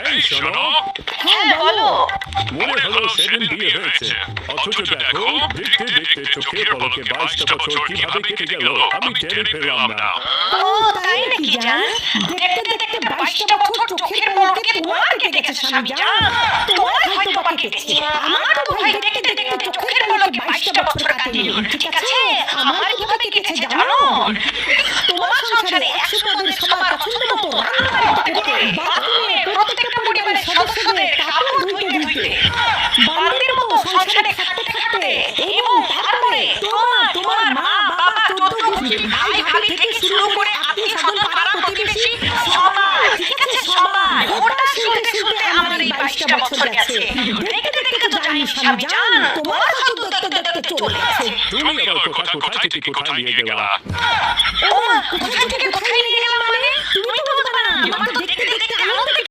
এই শোনো, হ্যাঁ বলো। মনে হলো সেদিন বিয়ে হয়েছে, অথচ দেখো দেখতে দেখতে চোখের পলকে 22টা বছর কিভাবে কেটে গেল আমি টের পেলাম না। ও তাই নাকি জান? দেখতে দেখতে 22টা বছর চোখের পলকে তোমার কেটে গেছে স্বামী জান। তোমার হয়তো বা কেটেছে, আমার তো ভাই দেখতে দেখতে চোখের পলকে 22টা বছর কাটেনি। ঠিক আছে, আমার কিভাবে কেটেছে জানো? তোমার সংসারে 100 পদের সবার পছন্দ মতো রান্না করতে বাথরুমে প্রত্যেকটা পরিবারের সদস্যদের কাপড় ধুইতে ধুইতে, বান্দির মতো সংসারে থাকতে থাকতে, এবং তারপরে তোমার মা বাবা 14 গোষ্ঠী ভাই ভাবি থেকে শুরু করে আত্মীয় স্বজন পাড়া প্রতিবেশী সবাই, ঠিক আছে সবাই, ওটা শুনতে শুনতে আমার এই 22টা বছর গেছে। দেখতে দেখতে তো জানি স্বামী জান, তোমার হয়তো দেখতে দেখতে চলে গেছে। তুমি আবার কোথায় থেকে কোথায় নিয়ে গেলা? ও মা, কোথায় থেকে কোথায় নিয়ে গেলাম